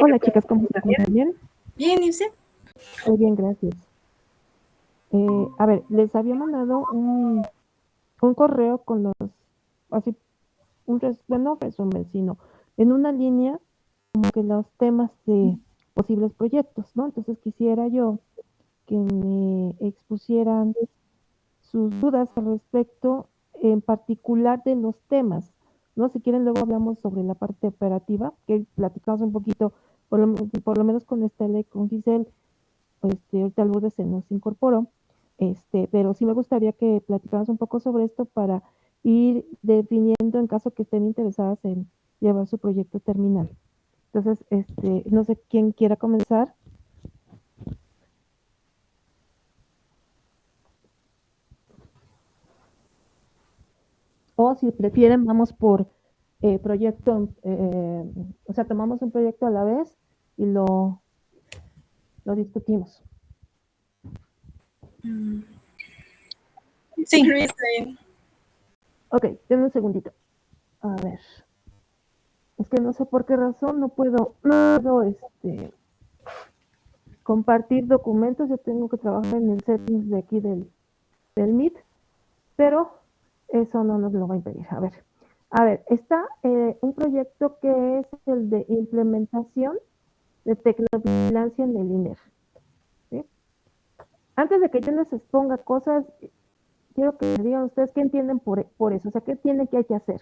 Hola chicas, ¿cómo están? ¿Bien? Bien, ¿y usted? Muy bien, gracias. A ver, les había mandado un correo con los, así, bueno, resumen, sino en una línea como que los temas de posibles proyectos, ¿no? Entonces quisiera yo que me expusieran sus dudas al respecto, en particular de los temas, ¿no? Si quieren, luego hablamos sobre la parte operativa, que platicamos un poquito, por lo menos con Estela y con Giselle. Ahorita Lourdes se nos incorporó, pero sí me gustaría que platicáramos un poco sobre esto para ir definiendo en caso que estén interesadas en llevar su proyecto terminal. Entonces, no sé quién quiera comenzar. O si prefieren, vamos por proyecto, o sea, tomamos un proyecto a la vez y lo discutimos. Sí, está bien. Ok, denme un segundito. A ver. Es que no sé por qué razón no puedo compartir documentos. Yo tengo que trabajar en el settings de aquí del Meet, pero eso no nos lo va a impedir. A ver, está un proyecto que es el de implementación de tecnovigilancia en el INER. ¿Sí? Antes de que yo les exponga cosas, quiero que me digan ustedes qué entienden por eso, o sea, qué tienen que hay que hacer.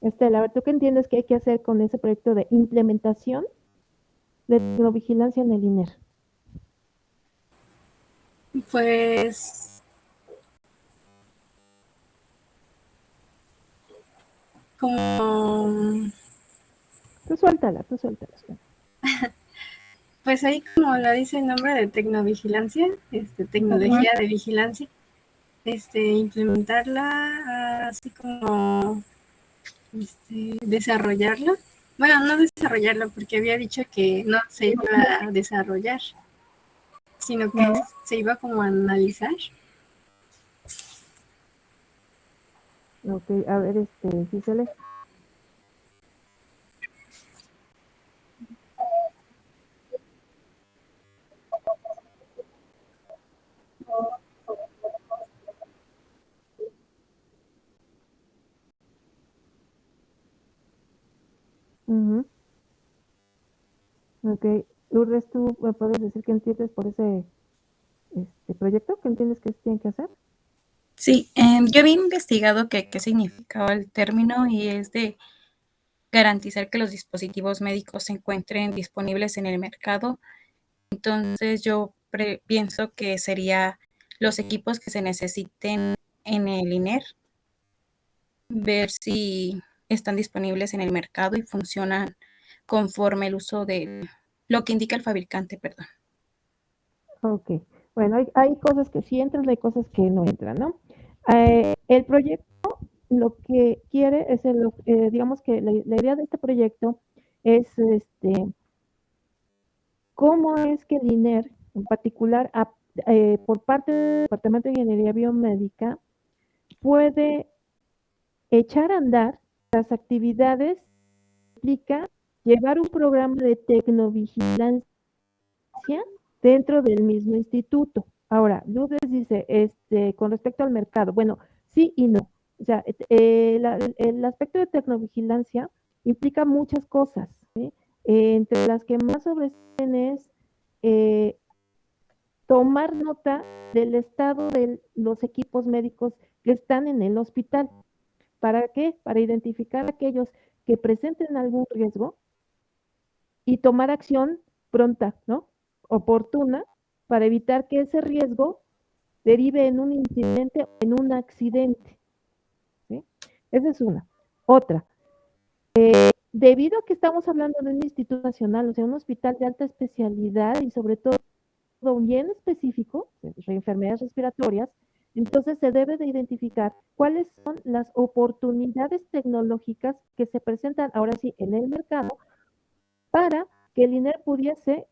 Estela, a ver, ¿tú qué entiendes que hay que hacer con ese proyecto de implementación de tecnovigilancia en el INER? Pues como Tú suéltala, tú suéltala. pues ahí como lo dice el nombre de tecnovigilancia, tecnología de vigilancia, implementarla así como desarrollarla. Bueno, no desarrollarla porque había dicho que no se iba a desarrollar, sino que se iba como a analizar. Ok, a ver, Gisele. Uh-huh. Ok, Lourdes, ¿tú me puedes decir qué entiendes por ese proyecto? ¿Qué entiendes que tienen que hacer? Sí, yo había investigado qué significaba el término y es de garantizar que los dispositivos médicos se encuentren disponibles en el mercado. Entonces yo pienso que sería los equipos que se necesiten en el INER, ver si están disponibles en el mercado y funcionan conforme el uso de lo que indica el fabricante, perdón. Ok, bueno, hay cosas que sí entran, hay cosas que no entran, ¿no? El proyecto lo que quiere es, digamos que la idea de este proyecto es cómo es que el INER, en particular, por parte del Departamento de Ingeniería Biomédica, puede echar a andar las actividades que implica llevar un programa de tecnovigilancia dentro del mismo instituto. Ahora, Lourdes dice, con respecto al mercado, bueno, sí y no. O sea, el aspecto de tecnovigilancia implica muchas cosas, ¿sí? Entre las que más sobresalen es tomar nota del estado de los equipos médicos que están en el hospital. ¿Para qué? Para identificar a aquellos que presenten algún riesgo y tomar acción pronta, ¿no? Oportuna, para evitar que ese riesgo derive en un incidente o en un accidente. ¿Sí? Esa es una. Otra, debido a que estamos hablando de un instituto nacional, o sea, un hospital de alta especialidad y sobre todo bien específico, de enfermedades respiratorias, entonces se debe de identificar cuáles son las oportunidades tecnológicas que se presentan ahora sí en el mercado para que el INER pudiese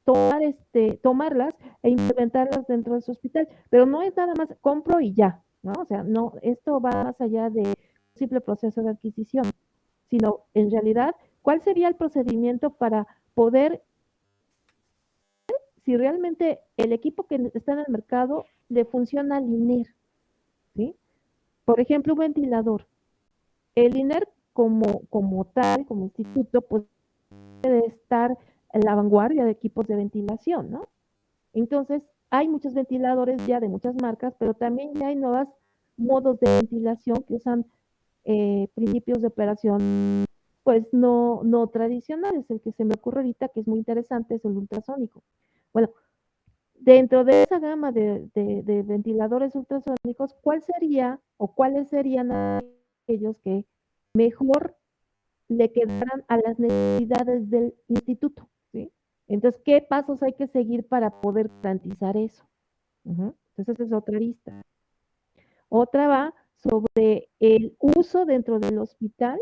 tomarlas e implementarlas dentro de su hospital. Pero no es nada más compro y ya, ¿no? O sea, no, esto va más allá de un simple proceso de adquisición, sino en realidad, ¿cuál sería el procedimiento para poder, si realmente el equipo que está en el mercado le funciona al INER, ¿sí? Por ejemplo, un ventilador. El INER como tal, como instituto, pues debe estar en la vanguardia de equipos de ventilación, ¿no? Entonces, hay muchos ventiladores ya de muchas marcas, pero también ya hay nuevos modos de ventilación que usan principios de operación, pues no tradicionales. El que se me ocurre ahorita, que es muy interesante, es el ultrasónico. Bueno, dentro de esa gama de ventiladores ultrasónicos, ¿cuál sería o cuáles serían aquellos que mejor le quedaran a las necesidades del instituto? ¿Sí? Entonces, ¿qué pasos hay que seguir para poder garantizar eso? Entonces, esa es otra lista. Otra va sobre el uso dentro del hospital,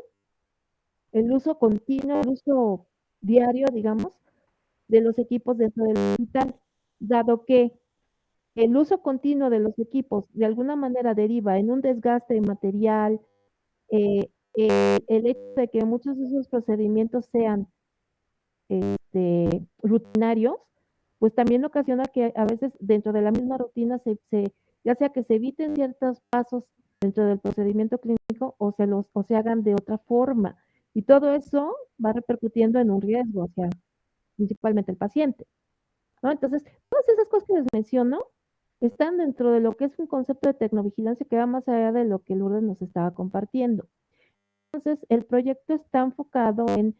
el uso continuo, el uso diario, digamos, de los equipos dentro del hospital, dado que el uso continuo de los equipos de alguna manera deriva en un desgaste material, el hecho de que muchos de esos procedimientos sean rutinarios, pues también ocasiona que a veces dentro de la misma rutina ya sea que se eviten ciertos pasos dentro del procedimiento clínico o se hagan de otra forma. Y todo eso va repercutiendo en un riesgo, o sea, principalmente el paciente, ¿no? Entonces, todas esas cosas que les menciono están dentro de lo que es un concepto de tecnovigilancia que va más allá de lo que Lourdes nos estaba compartiendo. Entonces, el proyecto está enfocado en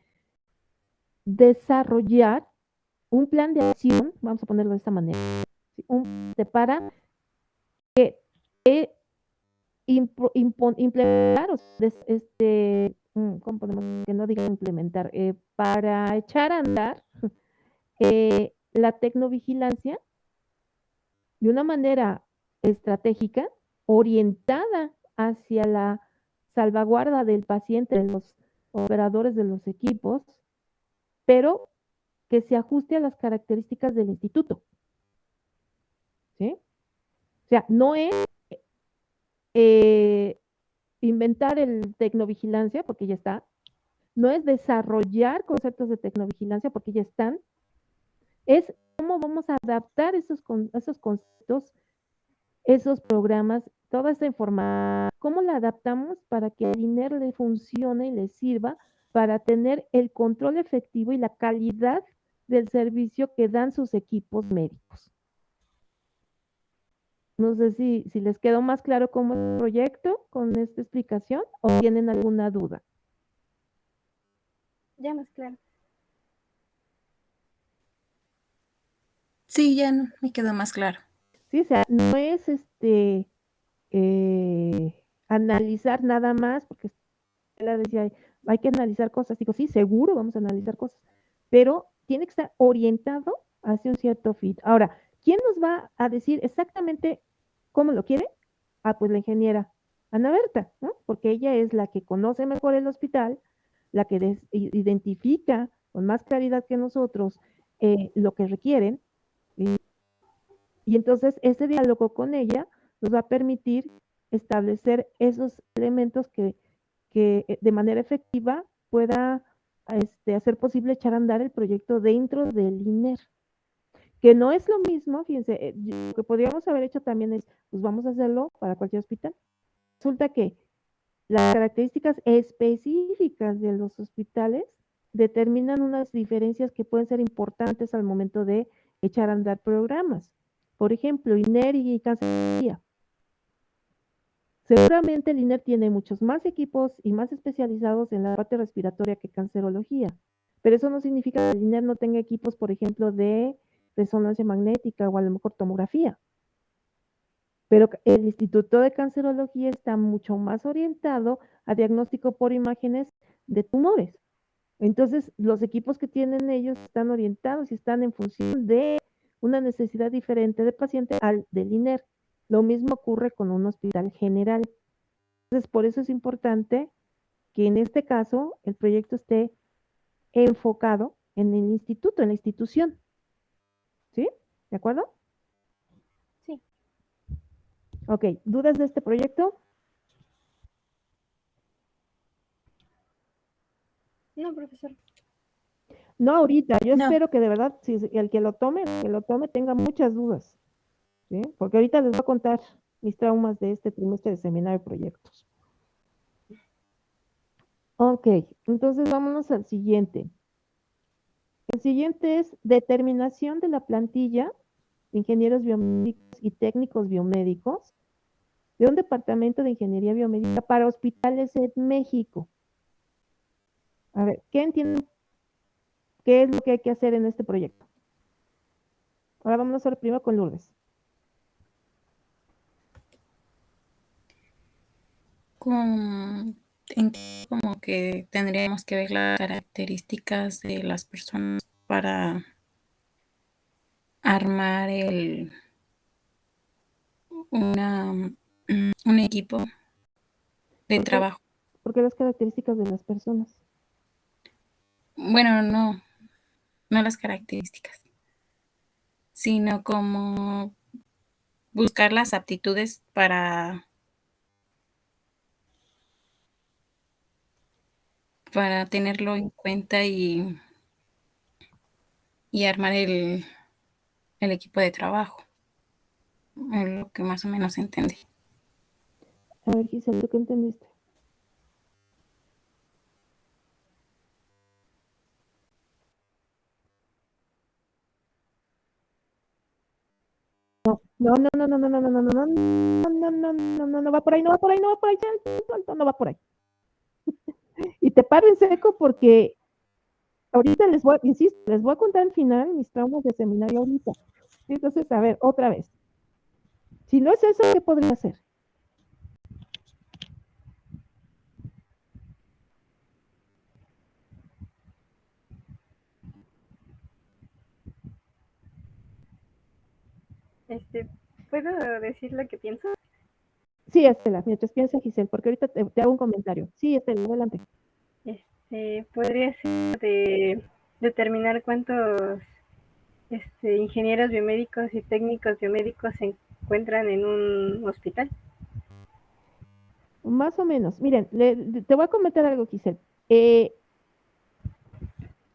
desarrollar un plan de acción, vamos a ponerlo de esta manera, para implementar, o sea, ¿cómo podemos que no diga implementar? Para echar a andar la tecnovigilancia de una manera estratégica, orientada hacia la salvaguarda del paciente, de los operadores de los equipos, pero que se ajuste a las características del instituto. ¿Sí? O sea, no es inventar el tecnovigilancia, porque ya está, no es desarrollar conceptos de tecnovigilancia, porque ya están, es cómo vamos a adaptar esos conceptos, esos programas, toda esa información, cómo la adaptamos para que el dinero le funcione y le sirva para tener el control efectivo y la calidad del servicio que dan sus equipos médicos. No sé si les quedó más claro cómo es el proyecto con esta explicación o tienen alguna duda. Ya más claro. Sí, ya me quedó más claro. Sí, o sea, no es analizar nada más, porque ella decía, hay que analizar cosas. Digo, sí, seguro vamos a analizar cosas, pero tiene que estar orientado hacia un cierto fit. Ahora, ¿quién nos va a decir exactamente cómo lo quiere? Ah, pues la ingeniera Ana Berta, ¿no? Porque ella es la que conoce mejor el hospital, la que identifica con más claridad que nosotros lo que requieren. Y entonces ese diálogo con ella nos va a permitir establecer esos elementos que de manera efectiva pueda hacer posible echar a andar el proyecto dentro del INER. Que no es lo mismo, fíjense, lo que podríamos haber hecho también es, pues vamos a hacerlo para cualquier hospital. Resulta que las características específicas de los hospitales determinan unas diferencias que pueden ser importantes al momento de echar a andar programas. Por ejemplo, INER y cancerología. Seguramente el INER tiene muchos más equipos y más especializados en la parte respiratoria que cancerología, pero eso no significa que el INER no tenga equipos, por ejemplo, de resonancia magnética o a lo mejor tomografía. Pero el Instituto de Cancerología está mucho más orientado a diagnóstico por imágenes de tumores. Entonces, los equipos que tienen ellos están orientados y están en función de una necesidad diferente de paciente al del INER. Lo mismo ocurre con un hospital general. Entonces, por eso es importante que en este caso el proyecto esté enfocado en el instituto, en la institución. ¿De acuerdo? Sí. Ok, ¿dudas de este proyecto? No, profesor. No ahorita, yo No. espero que de verdad, si el que lo tome, tenga muchas dudas, ¿sí? Porque ahorita les voy a contar mis traumas de este trimestre de seminario de proyectos. Ok, entonces vámonos al siguiente. El siguiente es determinación de la plantilla de ingenieros biomédicos y técnicos biomédicos de un departamento de ingeniería biomédica para hospitales en México. A ver, ¿qué entienden? ¿Qué es lo que hay que hacer en este proyecto? Ahora vamos a hacer primero con Lourdes. Como que tendríamos que ver las características de las personas para armar un equipo de ¿Por qué? trabajo. ¿Por qué las características de las personas? Bueno, no las características, sino como buscar las aptitudes para tenerlo en cuenta y armar el equipo de trabajo. Es lo que más o menos entendí. A ver, Giselle, ¿tú qué entendiste? No, no, no, no, no, no, no, no, no, no, no, no, no, no, no va por ahí, no va por ahí, no va por ahí, no va por ahí. Y te paro en seco porque ahorita insisto, les voy a contar al final mis traumas de seminario ahorita. Entonces, a ver, otra vez. Si no es eso, ¿qué podría hacer? ¿Puedo decir lo que pienso? Sí, Estela, mientras piensa Giselle, porque ahorita te hago un comentario. Sí, Estela, adelante. Podría ser de determinar cuántos ingenieros biomédicos y técnicos biomédicos se encuentran en un hospital. Más o menos. Miren, te voy a comentar algo, Giselle. Hay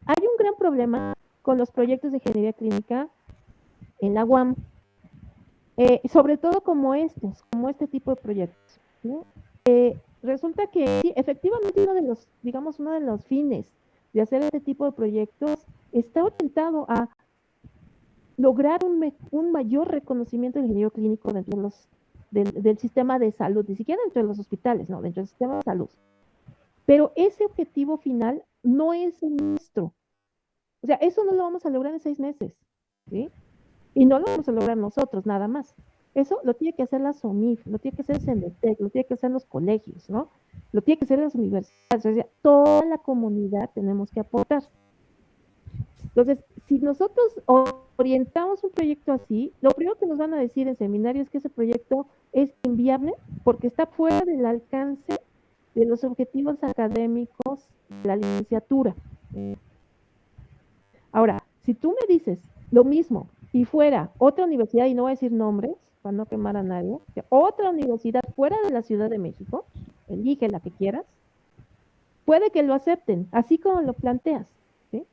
un gran problema con los proyectos de ingeniería clínica en la UAM, sobre todo como este tipo de proyectos, ¿no? Resulta que sí, efectivamente uno de los fines de hacer este tipo de proyectos está orientado a lograr un mayor reconocimiento del ingeniero clínico dentro del sistema de salud, ni siquiera dentro de los hospitales, no, dentro del sistema de salud. Pero ese objetivo final no es el nuestro. O sea, eso no lo vamos a lograr en 6 meses, ¿sí? Y no lo vamos a lograr nosotros, nada más. Eso lo tiene que hacer la SOMIF, lo tiene que hacer CENDETEC, lo tiene que hacer los colegios, ¿no? Lo tiene que hacer las universidades, o sea, toda la comunidad tenemos que aportar. Entonces, si nosotros orientamos un proyecto así, lo primero que nos van a decir en seminario es que ese proyecto es inviable porque está fuera del alcance de los objetivos académicos de la licenciatura. Ahora, si tú me dices lo mismo y fuera otra universidad, y no voy a decir nombres para no quemar a nadie, otra universidad fuera de la Ciudad de México, elige la que quieras, puede que lo acepten, así como lo planteas, ¿sí?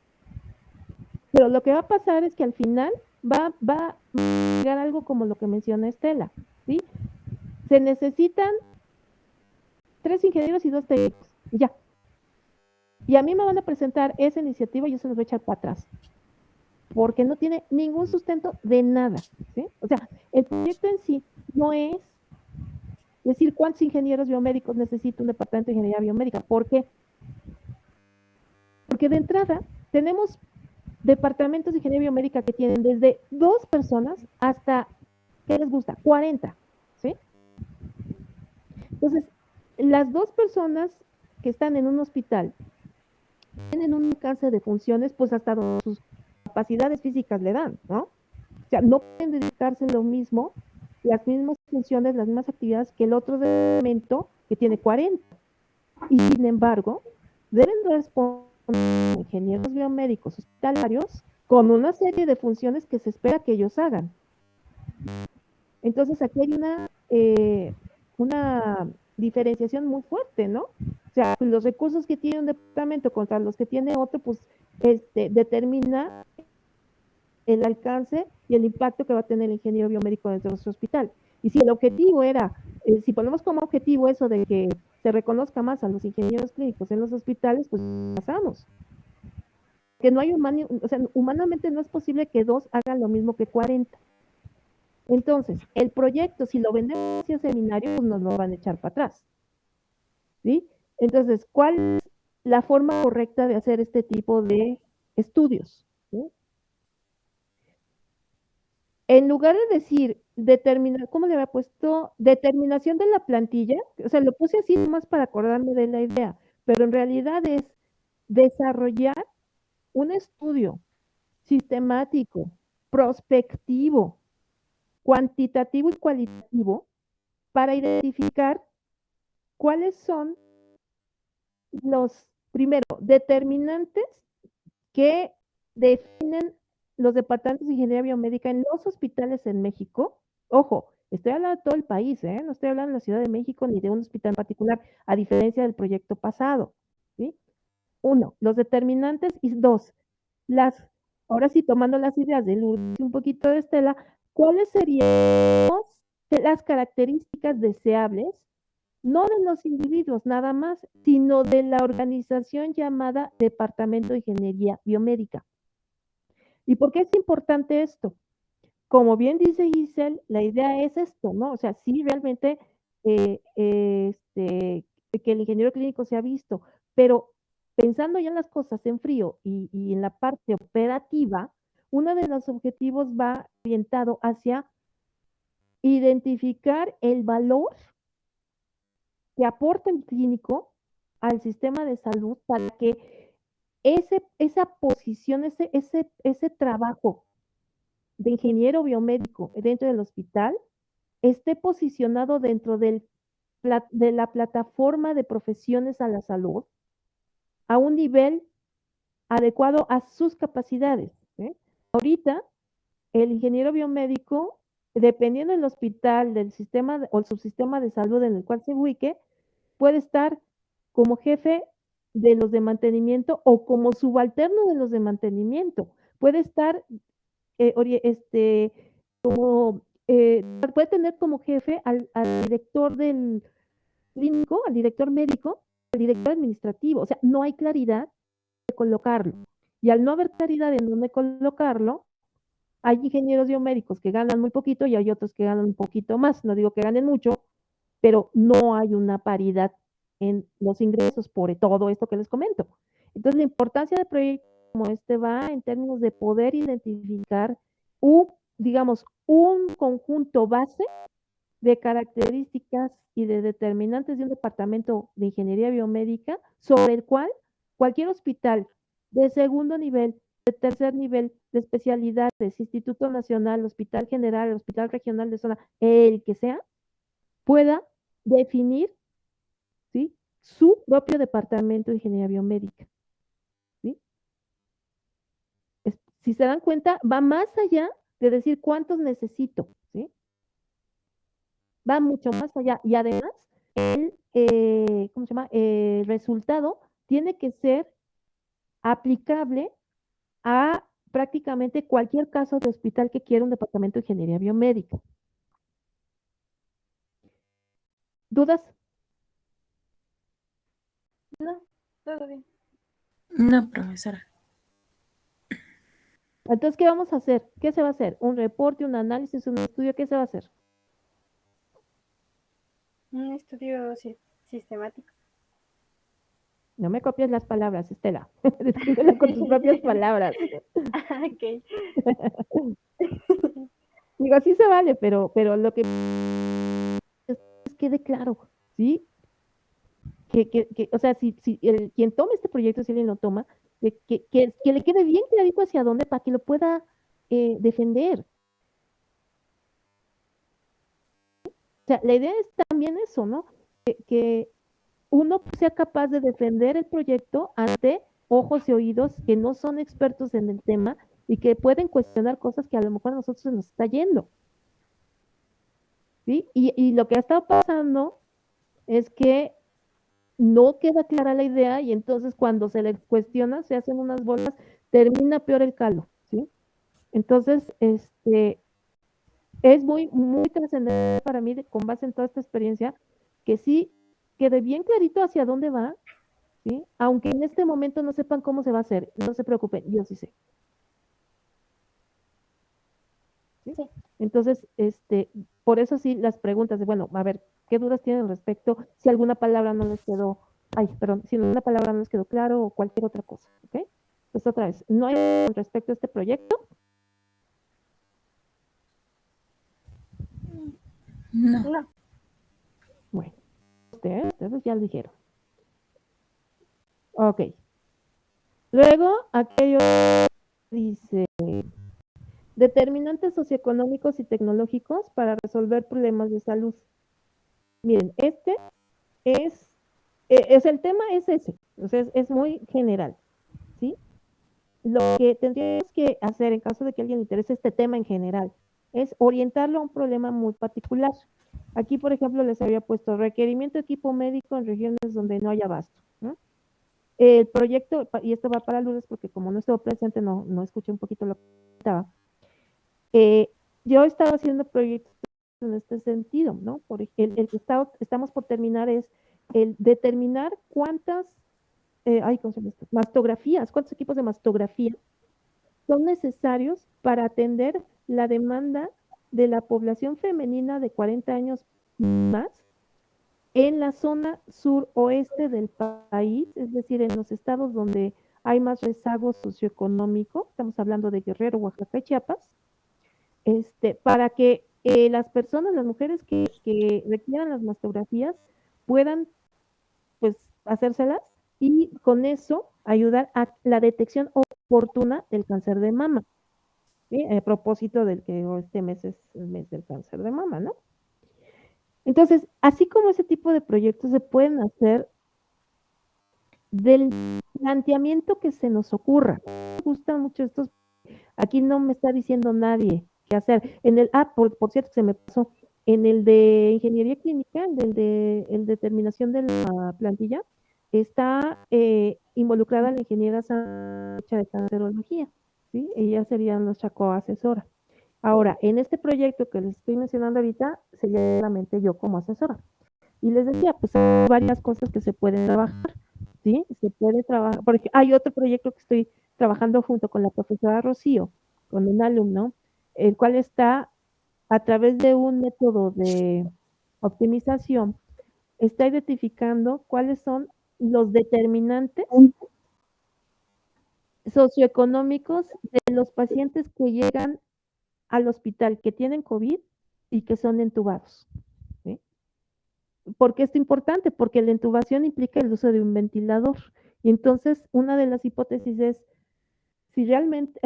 Pero lo que va a pasar es que al final va a llegar algo como lo que menciona Estela, ¿sí? Se necesitan 3 ingenieros y 2 técnicos, y ya. Y a mí me van a presentar esa iniciativa y yo se los voy a echar para atrás, porque no tiene ningún sustento de nada, ¿sí? O sea, el proyecto en sí no es decir cuántos ingenieros biomédicos necesita un departamento de ingeniería biomédica. ¿Por qué? Porque de entrada tenemos departamentos de ingeniería biomédica que tienen desde 2 personas hasta, ¿qué les gusta? 40, ¿sí? Entonces, las 2 personas que están en un hospital tienen un alcance de funciones, pues hasta sus capacidades físicas le dan, ¿no? O sea, no pueden dedicarse lo mismo, las mismas funciones, las mismas actividades que el otro departamento que tiene 40. Y sin embargo, deben responder ingenieros biomédicos hospitalarios con una serie de funciones que se espera que ellos hagan. Entonces aquí hay una diferenciación muy fuerte, ¿no? O sea, los recursos que tiene un departamento contra los que tiene otro, pues determina el alcance y el impacto que va a tener el ingeniero biomédico dentro de nuestro hospital. Y si el objetivo era, si ponemos como objetivo eso de que se reconozca más a los ingenieros clínicos en los hospitales, pues pasamos. Que no hay o sea, humanamente no es posible que 2 hagan lo mismo que 40. Entonces, el proyecto, si lo vendemos hacia seminario, pues nos lo van a echar para atrás. ¿Sí? Entonces, ¿cuál es la forma correcta de hacer este tipo de estudios? ¿Sí? En lugar de decir ¿cómo le había puesto? Determinación de la plantilla, o sea, lo puse así más para acordarme de la idea, pero en realidad es desarrollar un estudio sistemático, prospectivo, cuantitativo y cualitativo para identificar cuáles son los, primero, determinantes que definen los departamentos de ingeniería biomédica en los hospitales en México. Ojo, estoy hablando de todo el país, no estoy hablando de la Ciudad de México ni de un hospital en particular, a diferencia del proyecto pasado. ¿Sí? 1, los determinantes, y 2, ahora sí, tomando las ideas de Lourdes y un poquito de Estela, ¿cuáles serían las características deseables, no de los individuos nada más, sino de la organización llamada Departamento de Ingeniería Biomédica? ¿Y por qué es importante esto? Como bien dice Giselle, la idea es esto, ¿no? O sea, sí, realmente que el ingeniero clínico se ha visto, pero pensando ya en las cosas en frío y en la parte operativa, uno de los objetivos va orientado hacia identificar el valor que aporta el clínico al sistema de salud para que esa posición, ese trabajo de ingeniero biomédico dentro del hospital esté posicionado dentro de la plataforma de profesiones a la salud a un nivel adecuado a sus capacidades. Ahorita, el ingeniero biomédico, dependiendo del hospital, del sistema o el subsistema de salud en el cual se ubique, puede estar como jefe de los de mantenimiento o como subalterno de los de mantenimiento. Puede estar puede tener como jefe al director del clínico, al director médico, al director administrativo. O sea, no hay claridad de colocarlo. Y al no haber claridad en dónde colocarlo, hay ingenieros biomédicos que ganan muy poquito y hay otros que ganan un poquito más. No digo que ganen mucho, pero no hay una paridad en los ingresos por todo esto que les comento. Entonces, la importancia de proyectos como este va en términos de poder identificar digamos, un conjunto base de características y de determinantes de un departamento de ingeniería biomédica sobre el cual cualquier hospital de segundo nivel, de tercer nivel, de especialidades, Instituto Nacional, Hospital General, Hospital Regional de Zona, el que sea, pueda definir, ¿sí?, su propio departamento de ingeniería biomédica. ¿Sí? Si se dan cuenta, va más allá de decir cuántos necesito, ¿sí? Va mucho más allá. Y además, ¿cómo se llama? El resultado tiene que ser aplicable a prácticamente cualquier caso de hospital que quiera un departamento de ingeniería biomédica. ¿Dudas? No, todo bien. No, profesora. Entonces, ¿qué vamos a hacer? ¿Qué se va a hacer? ¿Un reporte, un análisis, un estudio? ¿Qué se va a hacer? Un estudio sistemático. No me copies las palabras, Estela. Descríbelo con tus propias palabras. Ok. Digo, sí se vale, pero lo que es quede claro, ¿sí? O sea, si quien tome este proyecto, si alguien lo toma, que le quede bien clarito hacia dónde para que lo pueda defender. O sea, la idea es también eso, ¿no? Que uno sea capaz de defender el proyecto ante ojos y oídos que no son expertos en el tema y que pueden cuestionar cosas que a lo mejor a nosotros se nos está yendo, ¿sí? Y lo que ha estado pasando es que no queda clara la idea y entonces cuando se le cuestiona se hacen unas bolas, termina peor el caldo, ¿sí? Entonces, es muy, muy trascendente para mí, con base en toda esta experiencia, que sí quede bien clarito hacia dónde va, ¿sí? Aunque en este momento no sepan cómo se va a hacer, no se preocupen, yo sí sé. ¿Sí? Sí. Entonces, por eso sí las preguntas de, bueno, a ver, ¿qué dudas tienen al respecto? Si alguna palabra no les quedó, si alguna palabra no les quedó claro o cualquier otra cosa, ¿ok? Pues otra vez, ¿no hay respecto a este proyecto? No. No. Bueno, ustedes ya lo dijeron. Ok. Luego, aquello dice, determinantes socioeconómicos y tecnológicos para resolver problemas de salud. Miren, es el tema es ese, o sea, es muy general, ¿sí? Lo que tendríamos que hacer en caso de que a alguien le interese este tema en general es orientarlo a un problema muy particular. Aquí, por ejemplo, les había puesto requerimiento de equipo médico en regiones donde no haya abasto, ¿no? El proyecto, y esto va para Lourdes porque como no estuvo presente, no escuché un poquito lo que estaba. Yo estaba haciendo proyectos en este sentido, ¿no? Por el que estamos por terminar es el determinar cuántas, ¿cómo se llama esto? Mastografías, cuántos equipos de mastografía son necesarios para atender la demanda de la población femenina de 40 años más en la zona suroeste del país, es decir, en los estados donde hay más rezago socioeconómico, estamos hablando de Guerrero, Oaxaca y Chiapas, para que las personas, las mujeres que requieran las mastografías puedan pues hacérselas y con eso ayudar a la detección oportuna del cáncer de mama. ¿Sí? A propósito del que este mes es el mes del cáncer de mama, ¿no? Entonces, así como ese tipo de proyectos se pueden hacer del planteamiento que se nos ocurra. Me gustan mucho estos, aquí no me está diciendo nadie qué hacer. En el, por cierto, se me pasó, en el de ingeniería clínica, el de terminación de la plantilla, está involucrada la ingeniera Sacha de cancerología, ¿sí? Ella sería nuestra coasesora. Ahora, en este proyecto que les estoy mencionando ahorita, sería solamente yo como asesora. Y les decía, pues hay varias cosas que se pueden trabajar, ¿sí? Se puede trabajar, porque hay otro proyecto que estoy trabajando junto con la profesora Rocío, con un alumno, el cual está a través de un método de optimización, está identificando cuáles son los determinantes socioeconómicos de los pacientes que llegan al hospital, que tienen COVID y que son entubados. ¿Sí? ¿Por qué esto es importante? Porque la intubación implica el uso de un ventilador. Y entonces, una de las hipótesis es, si realmente,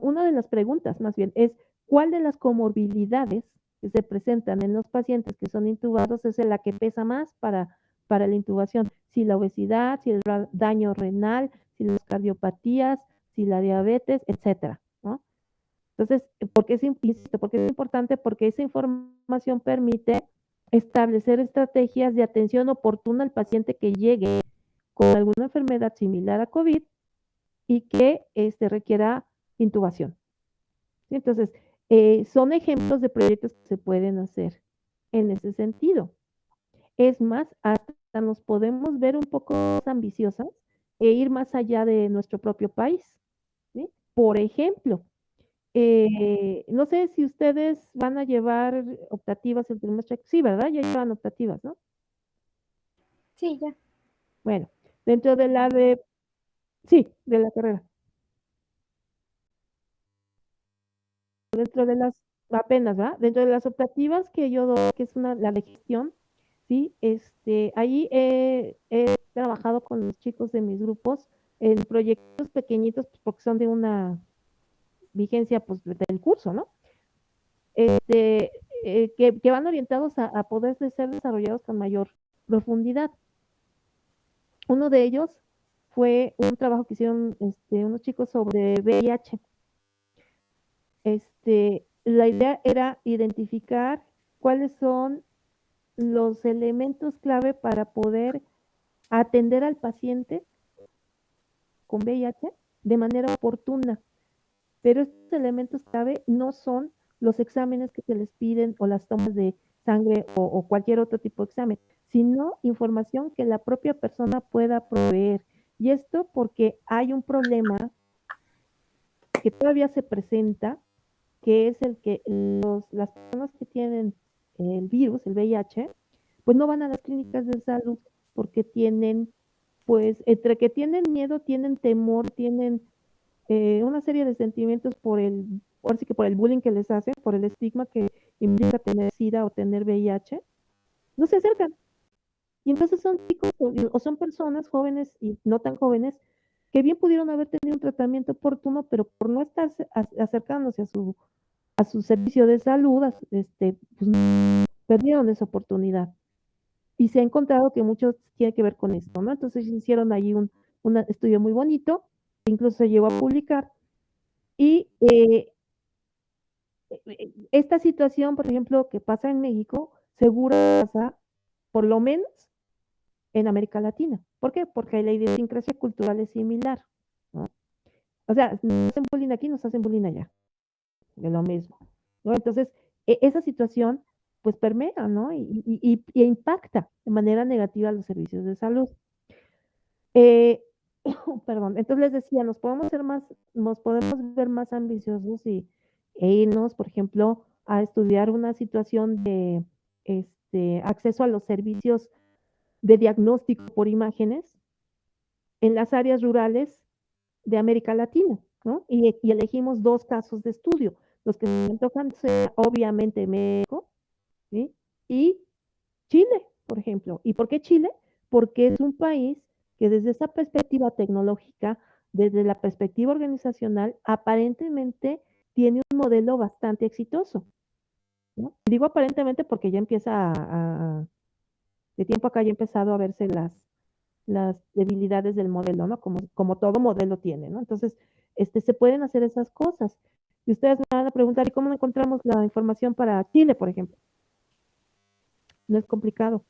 una de las preguntas más bien es, ¿cuál de las comorbilidades que se presentan en los pacientes que son intubados es la que pesa más para la intubación? Si la obesidad, si el daño renal, si las cardiopatías, si la diabetes, etcétera, ¿no? Entonces, insisto, porque es importante? Porque esa información permite establecer estrategias de atención oportuna al paciente que llegue con alguna enfermedad similar a COVID y que requiera intubación. ¿Sí? Entonces, son ejemplos de proyectos que se pueden hacer en ese sentido. Es más, hasta nos podemos ver un poco más ambiciosas e ir más allá de nuestro propio país. ¿Sí? Por ejemplo, no sé si ustedes van a llevar optativas el trimestre. Sí, ¿verdad? Ya llevan optativas, ¿no? Sí, ya. Bueno, dentro de la de, sí, de la carrera. Dentro de las, apenas, ¿verdad? Dentro de las optativas que yo doy, que es la de gestión, sí, ahí he trabajado con los chicos de mis grupos en proyectos pequeñitos, pues, porque son de una vigencia, pues, del curso, ¿no? Que van orientados a poder ser desarrollados con mayor profundidad. Uno de ellos fue un trabajo que hicieron unos chicos sobre VIH. la idea era identificar cuáles son los elementos clave para poder atender al paciente con VIH de manera oportuna. Pero estos elementos clave no son los exámenes que se les piden o las tomas de sangre o cualquier otro tipo de examen, sino información que la propia persona pueda proveer. Y esto porque hay un problema que todavía se presenta, que es el que las personas que tienen el virus, el VIH, pues no van a las clínicas de salud porque tienen, pues, entre que tienen miedo, tienen temor, tienen una serie de sentimientos ahora sí que por el bullying que les hacen, por el estigma que implica tener SIDA o tener VIH, no se acercan. Y entonces son chicos o son personas jóvenes y no tan jóvenes que bien pudieron haber tenido un tratamiento oportuno, pero por no estar acercándose a su servicio de salud, pues, perdieron esa oportunidad. Y se ha encontrado que mucho tiene que ver con esto, ¿no? Entonces hicieron ahí un estudio muy bonito, incluso se llegó a publicar, y esta situación, por ejemplo, que pasa en México, seguro pasa por lo menos en América Latina. ¿Por qué? Porque la idiosincrasia cultural es similar, ¿no? O sea, nos hacen bullying aquí, nos hacen bullying allá, de lo mismo, ¿no? Entonces, esa situación, pues permea, ¿no? Y impacta de manera negativa a los servicios de salud. Perdón, entonces les decía, nos podemos ver más ambiciosos e irnos, por ejemplo, a estudiar una situación de acceso a los servicios de diagnóstico por imágenes en las áreas rurales de América Latina, ¿no? Y elegimos 2 casos de estudio. Los que me tocan ser, obviamente, México, ¿sí? Y Chile, por ejemplo. ¿Y por qué Chile? Porque es un país que desde esa perspectiva tecnológica, desde la perspectiva organizacional, aparentemente tiene un modelo bastante exitoso, ¿no? Digo aparentemente porque ya empieza de tiempo acá ya ha empezado a verse las debilidades del modelo, ¿no? Como todo modelo tiene, ¿no? Entonces, se pueden hacer esas cosas. Y ustedes me van a preguntar, ¿y cómo encontramos la información para Chile, por ejemplo? No es complicado,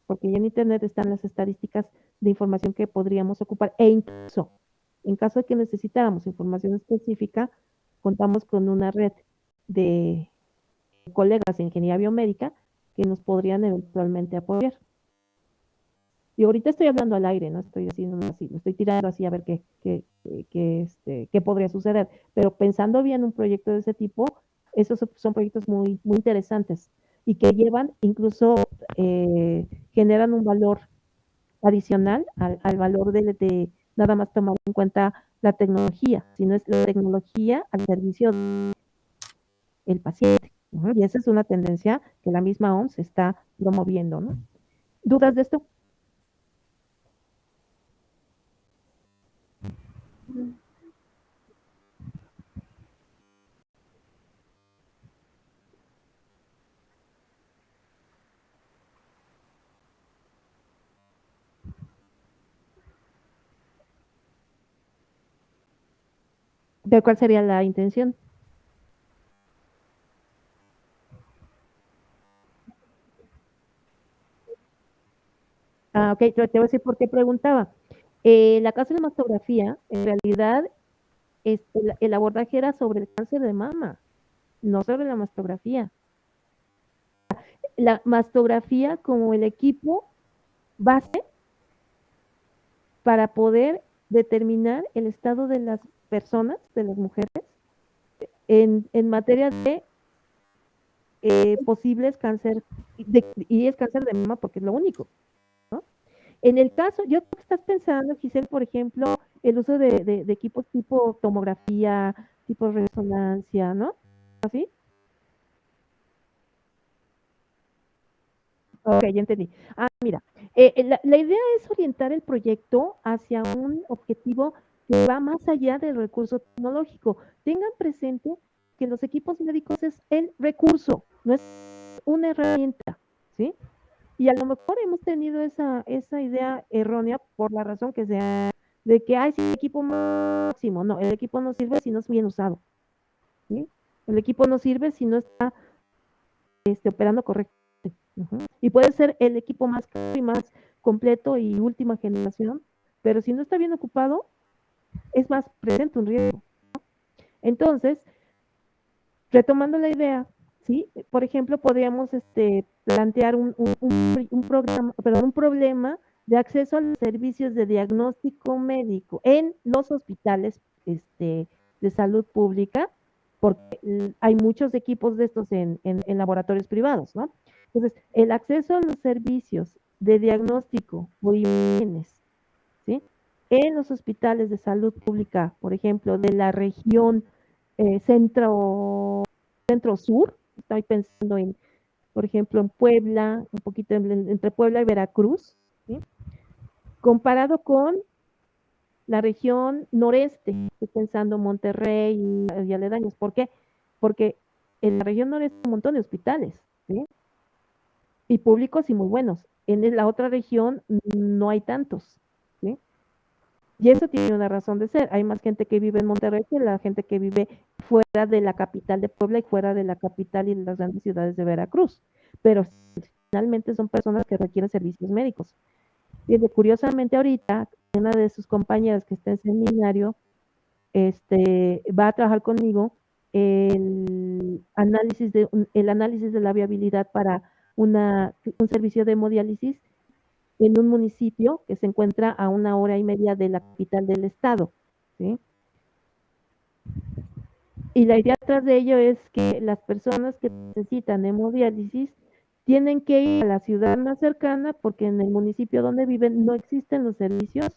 porque ya en Internet están las estadísticas de información que podríamos ocupar, e incluso, en caso de que necesitáramos información específica, contamos con una red de colegas de ingeniería biomédica que nos podrían eventualmente apoyar. Y ahorita estoy hablando al aire, no estoy haciendo así, lo estoy tirando así a ver qué podría suceder. Pero pensando bien un proyecto de ese tipo, esos son proyectos muy, muy interesantes y que llevan, incluso generan un valor adicional al valor de nada más tomar en cuenta la tecnología, sino es la tecnología al servicio del paciente. Y esa es una tendencia que la misma OMS está promoviendo, ¿no? ¿Dudas de esto? ¿De cuál sería la intención? Ok, te voy a decir por qué preguntaba. La casa de mastografía, en realidad, el abordaje era sobre el cáncer de mama, no sobre la mastografía. La mastografía como el equipo base para poder determinar el estado de las personas, de las mujeres, en materia de posibles cáncer, y es cáncer de mama porque es lo único, ¿no? En el caso, yo creo que estás pensando, Giselle, por ejemplo, el uso de equipos tipo tomografía, tipo resonancia, ¿no? ¿Así? Ok, ya entendí. Mira, la idea es orientar el proyecto hacia un objetivo que va más allá del recurso tecnológico. Tengan presente que los equipos médicos es el recurso, no es una herramienta, ¿sí? Y a lo mejor hemos tenido esa idea errónea por la razón que sea, de que hay sí, equipo máximo. No, el equipo no sirve si no es bien usado, ¿sí? El equipo no sirve si no está operando correctamente. Y puede ser el equipo más caro y más completo y última generación, pero si no está bien ocupado, es más, presenta un riesgo. Entonces, retomando la idea, ¿sí? Por ejemplo, podríamos plantear un problema de acceso a los servicios de diagnóstico médico en los hospitales de salud pública, porque hay muchos equipos de estos en laboratorios privados, ¿no? Entonces, el acceso a los servicios de diagnóstico o imágenes, ¿sí? En los hospitales de salud pública, por ejemplo, de la región centro-sur, estoy pensando en, por ejemplo, en Puebla, un poquito entre Puebla y Veracruz, ¿sí? Comparado con la región noreste, estoy pensando en Monterrey y aledaños. ¿Por qué? Porque en la región noreste hay un montón de hospitales, ¿sí? Y públicos y muy buenos. En la otra región no hay tantos, ¿sí? Y eso tiene una razón de ser. Hay más gente que vive en Monterrey que la gente que vive fuera de la capital de Puebla y fuera de la capital y de las grandes ciudades de Veracruz. Pero finalmente son personas que requieren servicios médicos. Y curiosamente ahorita, una de sus compañeras que está en seminario, va a trabajar conmigo el análisis de la viabilidad para un servicio de hemodiálisis en un municipio que se encuentra a 1 hora y media de la capital del estado, ¿sí? Y la idea atrás de ello es que las personas que necesitan hemodiálisis tienen que ir a la ciudad más cercana porque en el municipio donde viven no existen los servicios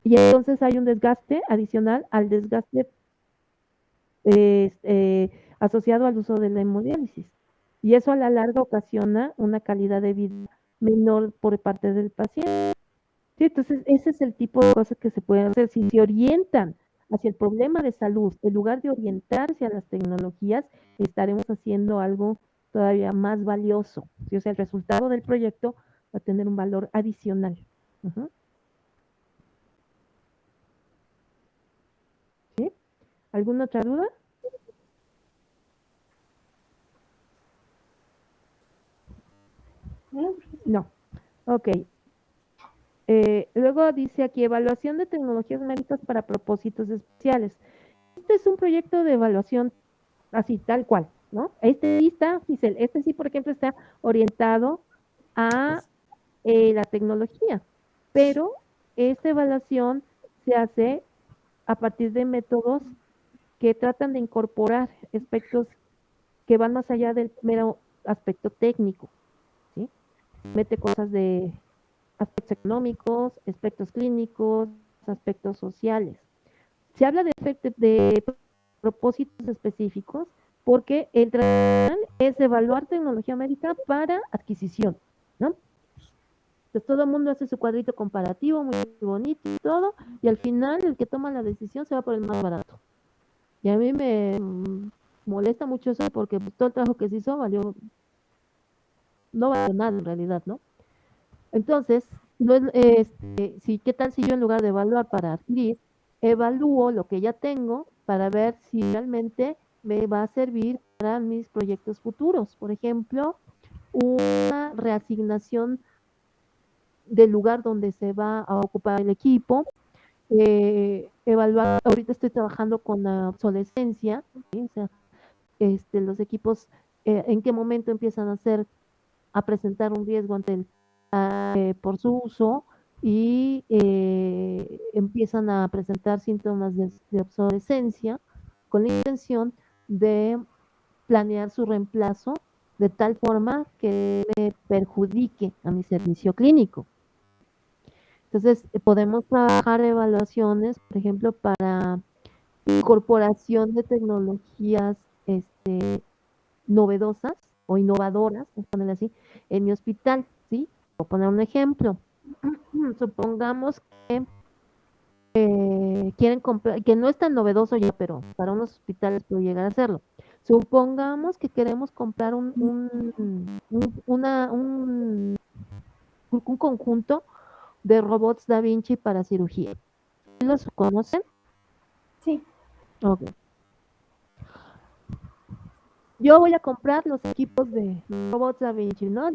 y entonces hay un desgaste adicional al desgaste asociado al uso de la hemodiálisis. Y eso a la larga ocasiona una calidad de vida menor por parte del paciente. Sí, entonces ese es el tipo de cosas que se pueden hacer. Si se orientan hacia el problema de salud, en lugar de orientarse a las tecnologías, estaremos haciendo algo todavía más valioso. ¿Sí? O sea, el resultado del proyecto va a tener un valor adicional. ¿Sí? ¿Alguna otra duda? No. Ok. Luego dice aquí, evaluación de tecnologías médicas para propósitos especiales. Este es un proyecto de evaluación así, tal cual, ¿no? Sí está, Giselle, sí, por ejemplo, está orientado a la tecnología, pero esta evaluación se hace a partir de métodos que tratan de incorporar aspectos que van más allá del mero aspecto técnico, ¿sí? Mete cosas de aspectos económicos, aspectos clínicos, aspectos sociales. Se habla de propósitos específicos porque el tradicional es evaluar tecnología médica para adquisición, ¿no? Entonces todo el mundo hace su cuadrito comparativo, muy bonito y todo, y al final el que toma la decisión se va por el más barato. Y a mí me molesta mucho eso porque pues, todo el trabajo que se hizo no valió nada en realidad, ¿no? Entonces, ¿qué tal si yo en lugar de evaluar para adquirir, evalúo lo que ya tengo para ver si realmente me va a servir para mis proyectos futuros? Por ejemplo, una reasignación del lugar donde se va a ocupar el equipo, evaluar, ahorita estoy trabajando con la obsolescencia, ¿sí? O sea, los equipos, en qué momento empiezan a presentar un riesgo por su uso y empiezan a presentar síntomas de obsolescencia con la intención de planear su reemplazo de tal forma que me perjudique a mi servicio clínico. Entonces, podemos trabajar evaluaciones, por ejemplo, para incorporación de tecnologías novedosas o innovadoras, vamos a ponerle así, en mi hospital, ¿sí? Voy a poner un ejemplo. Supongamos que quieren comprar, que no es tan novedoso ya, pero para unos hospitales puede llegar a serlo. Supongamos que queremos comprar un conjunto de robots Da Vinci para cirugía. ¿Los conocen? Sí. Ok. yo voy a comprar los equipos de robots Da Vinci, ¿no?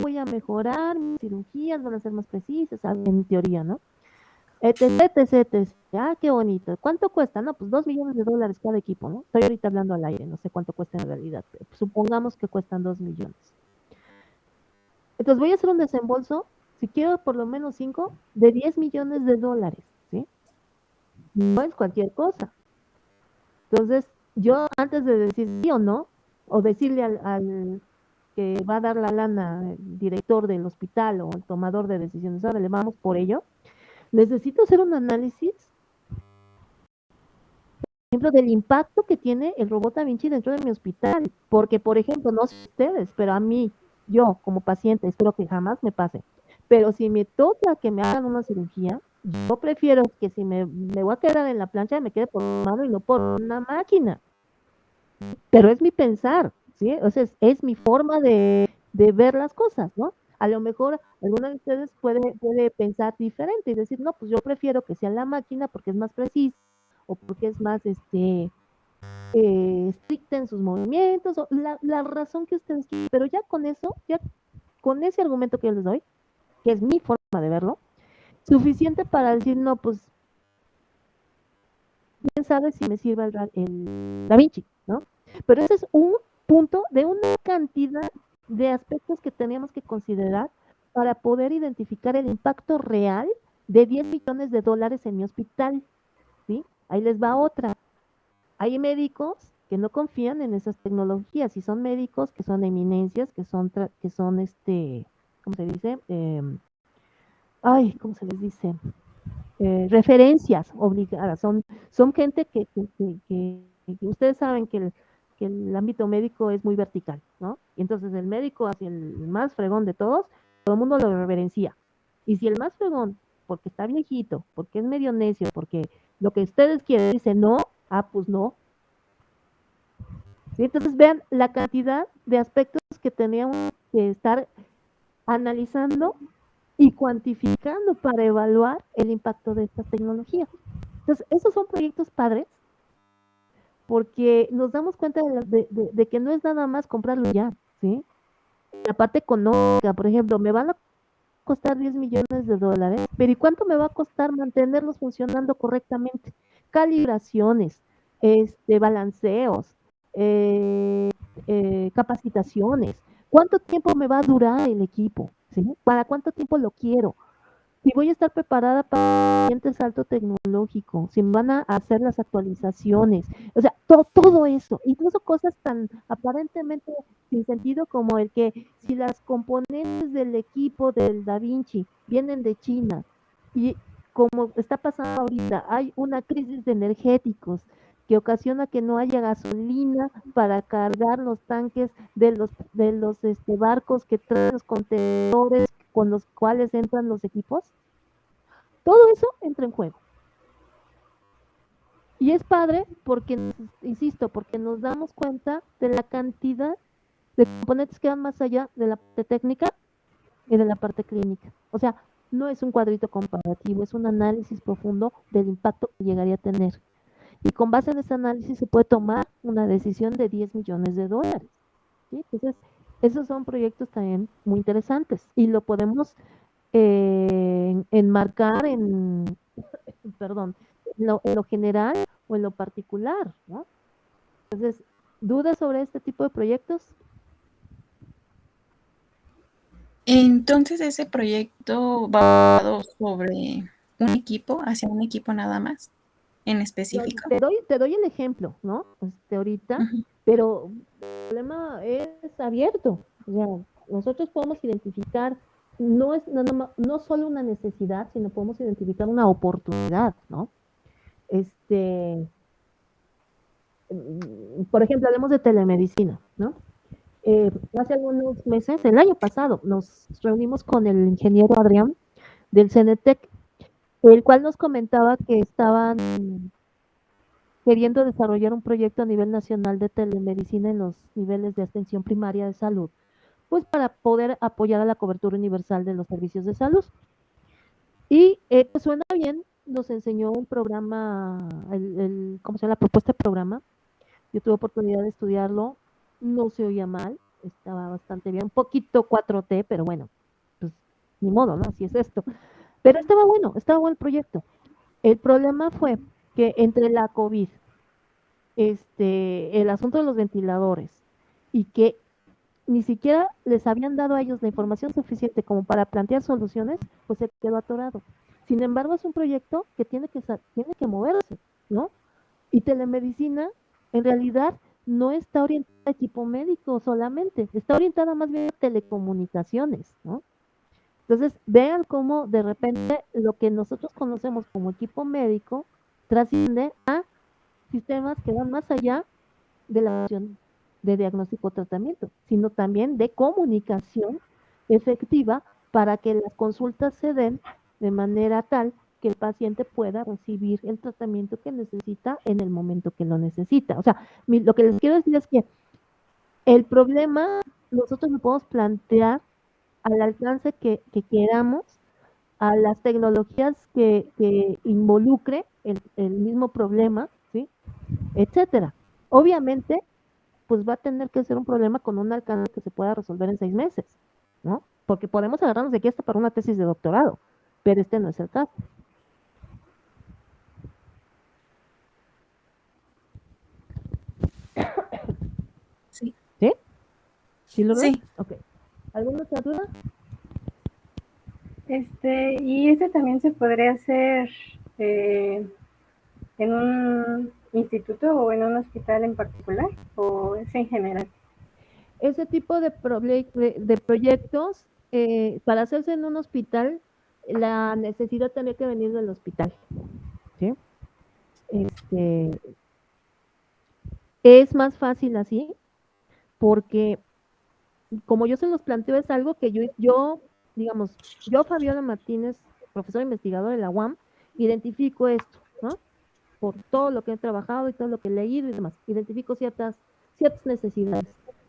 Voy a mejorar mis cirugías, van a ser más precisas, en teoría, ¿no? Etc, etc, etc. Ah, qué bonito. ¿Cuánto cuesta? No, pues $2 millones cada equipo, ¿no? Estoy ahorita hablando al aire, no sé cuánto cuesta en realidad, pero supongamos que cuestan 2 millones. Entonces voy a hacer un desembolso, si quiero por lo menos 5, de $10 millones, ¿sí? No es cualquier cosa. Entonces, yo antes de decir sí o no, o decirle al que va a dar la lana, el director del hospital o el tomador de decisiones, ahora le vamos por ello, necesito hacer un análisis, por ejemplo, del impacto que tiene el robot Da Vinci dentro de mi hospital. Porque, por ejemplo, no sé ustedes, pero a mí, yo como paciente, espero que jamás me pase. Pero si me toca que me hagan una cirugía, yo prefiero que si me voy a quedar en la plancha, me quede por mano y no por una máquina. Pero es mi pensar, ¿sí? O sea, es mi forma de ver las cosas, ¿no? A lo mejor alguna de ustedes puede pensar diferente y decir, no, pues yo prefiero que sea la máquina porque es más precisa o porque es más estricta en sus movimientos, o la razón que ustedes quieran, pero ya con eso, ya con ese argumento que yo les doy, que es mi forma de verlo, suficiente para decir, no, pues, quién sabe si me sirva el Da Vinci, ¿no? Pero ese es un punto de una cantidad de aspectos que teníamos que considerar para poder identificar el impacto real de $10 millones en mi hospital, ¿sí? Ahí les va otra. Hay médicos que no confían en esas tecnologías y son médicos que son eminencias, que son ¿cómo se dice? ¿Cómo se les dice? Referencias obligadas, son gente que ustedes saben que el ámbito médico es muy vertical, ¿no? Y entonces el médico hacia el más fregón de todos, todo el mundo lo reverencia. Y si el más fregón, porque está viejito, porque es medio necio, porque lo que ustedes quieren dice no, pues no. ¿Sí? Entonces vean la cantidad de aspectos que teníamos que estar analizando y cuantificando para evaluar el impacto de estas tecnologías. Entonces, esos son proyectos padres porque nos damos cuenta de que no es nada más comprarlo ya, ¿sí? La parte económica, por ejemplo, me van a costar $10 millones, pero ¿y cuánto me va a costar mantenerlos funcionando correctamente? Calibraciones, balanceos, capacitaciones. ¿Cuánto tiempo me va a durar el equipo? ¿Sí? ¿Para cuánto tiempo lo quiero? Si voy a estar preparada para el siguiente salto tecnológico, si me van a hacer las actualizaciones, o sea, todo eso, incluso cosas tan aparentemente sin sentido como el que si las componentes del equipo del Da Vinci vienen de China y como está pasando ahorita, hay una crisis de energéticos que ocasiona que no haya gasolina para cargar los tanques de los barcos que traen los contenedores con los cuales entran los equipos, todo eso entra en juego. Y es padre porque, insisto, porque nos damos cuenta de la cantidad de componentes que van más allá de la parte técnica y de la parte clínica. O sea, no es un cuadrito comparativo, es un análisis profundo del impacto que llegaría a tener. Y con base en ese análisis se puede tomar una decisión de $10 millones. ¿Sí? Entonces, esos son proyectos también muy interesantes y lo podemos enmarcar perdón, en lo general o en lo particular, ¿no? Entonces, ¿dudas sobre este tipo de proyectos? Entonces, ese proyecto va sobre un equipo, hacia un equipo nada más, en específico. Te doy el ejemplo, ¿no? Ahorita, pero el problema es abierto. O sea, nosotros podemos identificar, no solo una necesidad, sino podemos identificar una oportunidad, ¿no? Por ejemplo, hablemos de telemedicina, ¿no? Hace algunos meses, el año pasado, nos reunimos con el ingeniero Adrián del CENETEC, el cual nos comentaba que estaban queriendo desarrollar un proyecto a nivel nacional de telemedicina en los niveles de atención primaria de salud, pues para poder apoyar a la cobertura universal de los servicios de salud. Y pues suena bien, nos enseñó un programa, ¿cómo se llama? La propuesta de programa. Yo tuve oportunidad de estudiarlo no se oía mal, estaba bastante bien, un poquito 4T, pero bueno, pues ni modo, ¿no? Así es esto. Pero estaba bueno el proyecto. El problema fue que entre la COVID, el asunto de los ventiladores y que ni siquiera les habían dado a ellos la información suficiente como para plantear soluciones, pues se quedó atorado. Sin embargo, es un proyecto que tiene que moverse, ¿no? Y telemedicina, en realidad, no está orientada a equipo médico solamente, está orientada más bien a telecomunicaciones, ¿no? Entonces, vean cómo de repente lo que nosotros conocemos como equipo médico trasciende a sistemas que van más allá de la acción de diagnóstico o tratamiento, sino también de comunicación efectiva para que las consultas se den de manera tal que el paciente pueda recibir el tratamiento que necesita en el momento que lo necesita. O sea, lo que les quiero decir es que el problema nosotros lo podemos plantear al alcance que queramos, a las tecnologías que involucre el mismo problema, ¿sí? Etcétera. Obviamente, pues va a tener que ser un problema con un alcance que se pueda resolver en 6 meses, ¿no? Porque podemos agarrarnos de aquí hasta para una tesis de doctorado, pero este no es el caso. Sí. ¿Sí? ¿Sí lo ves? Sí. Ok. ¿Alguna otra duda? Y este también se podría hacer en un instituto o en un hospital en particular, o es en general. Ese tipo de proyectos, para hacerse en un hospital, la necesidad tendría que venir del hospital, ¿sí? Es más fácil así, porque como yo se los planteo, es algo que digamos, yo, Fabiola Martínez, profesora investigadora de la UAM, identifico esto, ¿no? Por todo lo que he trabajado y todo lo que he leído y demás, identifico ciertas necesidades.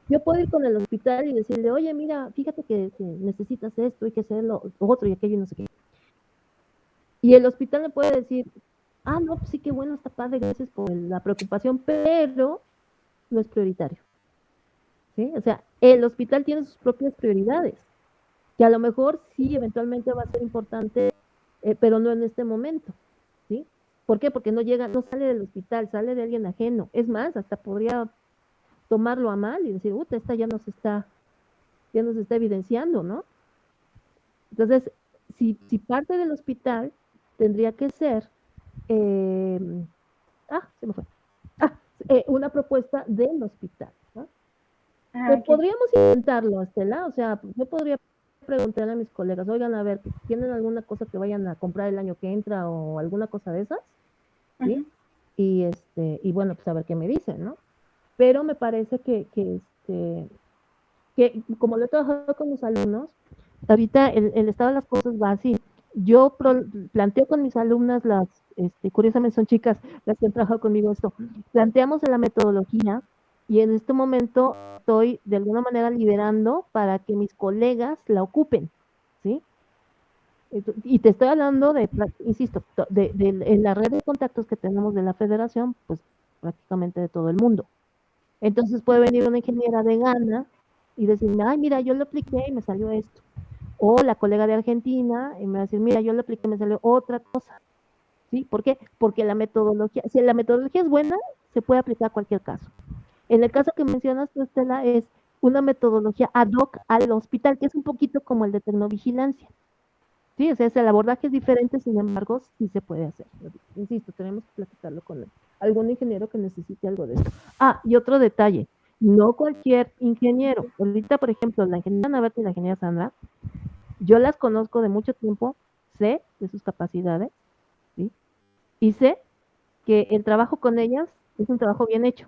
Yo puedo ir con el hospital y decirle, oye, mira, fíjate que necesitas esto, hay que hacer lo otro y aquello y no sé qué. Y el hospital me puede decir, no, pues sí, qué bueno, está padre, gracias por la preocupación, pero no es prioritario. ¿Sí? O sea, el hospital tiene sus propias prioridades, que a lo mejor sí, eventualmente va a ser importante, pero no en este momento, ¿sí? ¿Por qué? Porque no sale del hospital, sale de alguien ajeno. Es más, hasta podría tomarlo a mal y decir, esta ya nos está evidenciando, ¿no? Entonces, si parte del hospital, tendría que ser, se me fue, una propuesta del hospital, ¿no? Okay. Podríamos intentarlo, Estela, o sea, yo podría preguntarle a mis colegas, oigan, a ver, ¿tienen alguna cosa que vayan a comprar el año que entra o alguna cosa de esas? ¿Sí? Y bueno, pues a ver qué me dicen, ¿no? Pero me parece que como lo he trabajado con mis alumnos, ahorita el estado de las cosas va así. Yo planteo con mis alumnas curiosamente son chicas las que han trabajado conmigo esto, planteamos la metodología y en este momento estoy de alguna manera liderando para que mis colegas la ocupen, ¿sí? Y te estoy hablando insisto, en la red de contactos que tenemos de la federación, pues prácticamente de todo el mundo. Entonces puede venir una ingeniera de Ghana y decirme, ay, mira, yo lo apliqué y me salió esto. O la colega de Argentina y me va a decir, mira, yo lo apliqué y me salió otra cosa. ¿Sí? ¿Por qué? Porque si la metodología es buena, se puede aplicar a cualquier caso. En el caso que mencionas tú, Estela, es una metodología ad hoc al hospital, que es un poquito como el de tecnovigilancia. Sí, o sea, el abordaje es diferente, sin embargo, sí se puede hacer. Insisto, tenemos que platicarlo con algún ingeniero que necesite algo de esto. Y otro detalle, no cualquier ingeniero. Ahorita, por ejemplo, la ingeniera Navarra y la ingeniera Sandra, yo las conozco de mucho tiempo, sé de sus capacidades, ¿sí? Y sé que el trabajo con ellas es un trabajo bien hecho.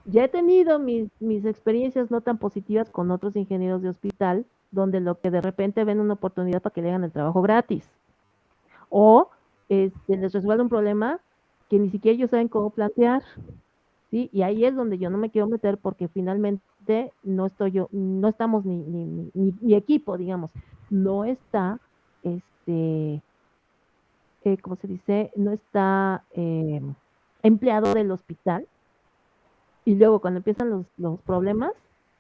Ya he tenido mis experiencias no tan positivas con otros ingenieros de hospital, donde lo que de repente ven una oportunidad para que le hagan el trabajo gratis. O les resuelve un problema que ni siquiera ellos saben cómo plantear, ¿sí? Y ahí es donde yo no me quiero meter porque finalmente no estamos mi equipo, digamos, no está, ¿cómo se dice? No está empleado del hospital, y luego cuando empiezan los problemas,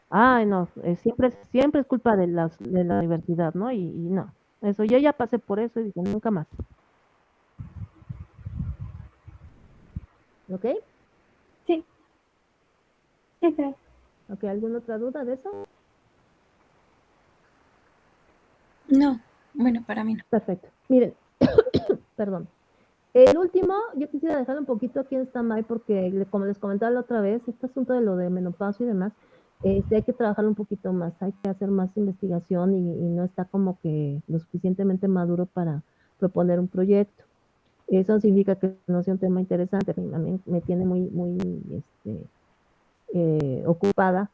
ay no, siempre es culpa de la universidad, ¿no? Y no, eso, yo ya pasé por eso y dije, nunca más. ¿Ok? Sí. Sí, creo. ¿Ok? ¿Alguna otra duda de eso? No, bueno, para mí no. Perfecto. Miren, perdón. El último, yo quisiera dejarlo un poquito aquí en stand-by porque, como les comentaba la otra vez, este asunto de lo de menopausia y demás, hay que trabajarlo un poquito más, hay que hacer más investigación y no está como que lo suficientemente maduro para proponer un proyecto. Eso no significa que no sea un tema interesante, a mí me tiene muy ocupada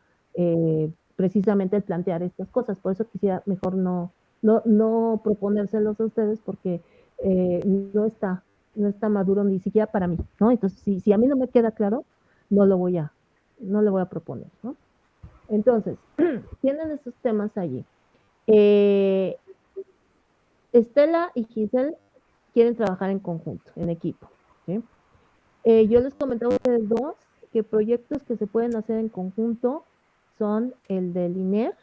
precisamente el plantear estas cosas, por eso quisiera mejor no proponérselos a ustedes porque no está maduro ni siquiera para mí, ¿no? Entonces, si a mí no me queda claro, no le voy a proponer, ¿no? Entonces, tienen estos temas allí. Estela y Giselle quieren trabajar en conjunto, en equipo, ¿sí? Yo les comentaba a ustedes dos que proyectos que se pueden hacer en conjunto son el del INER,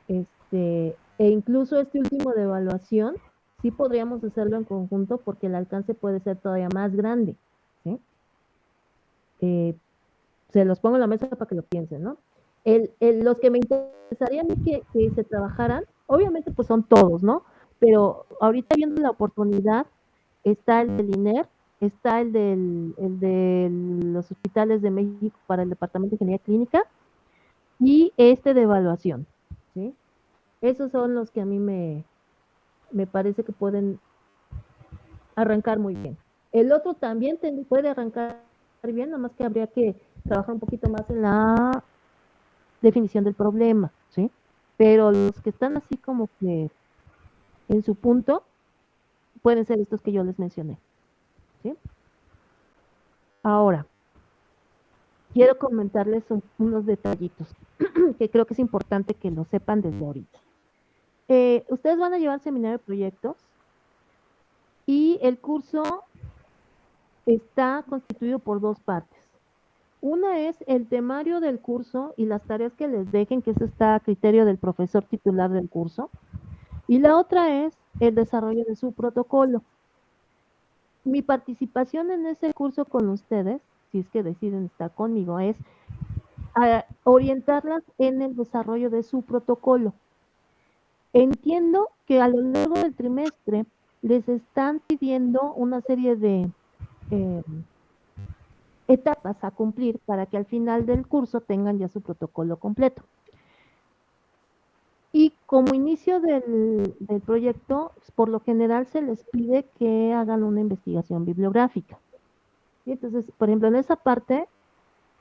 e incluso este último de evaluación, sí podríamos hacerlo en conjunto porque el alcance puede ser todavía más grande, ¿sí? Se los pongo en la mesa para que lo piensen, ¿no? Los que me interesaría a mí que se trabajaran, obviamente pues son todos, ¿no? Pero ahorita viendo la oportunidad, está el del INER, está el de los hospitales de México para el Departamento de Ingeniería Clínica y este de evaluación, ¿sí? Esos son los que a mí me parece que pueden arrancar muy bien. El otro también puede arrancar bien, nada más que habría que trabajar un poquito más en la definición del problema, ¿sí? Pero los que están así como que en su punto pueden ser estos que yo les mencioné, ¿sí? Ahora, quiero comentarles unos detallitos que creo que es importante que lo sepan desde ahorita. Ustedes van a llevar seminario de proyectos y el curso está constituido por dos partes. Una es el temario del curso y las tareas que les dejen, que eso está a criterio del profesor titular del curso. Y la otra es el desarrollo de su protocolo. Mi participación en ese curso con ustedes, si es que deciden estar conmigo, es orientarlas en el desarrollo de su protocolo. Entiendo que a lo largo del trimestre les están pidiendo una serie de etapas a cumplir para que al final del curso tengan ya su protocolo completo. Y como inicio del proyecto, por lo general se les pide que hagan una investigación bibliográfica. ¿Sí? Entonces, por ejemplo, en esa parte,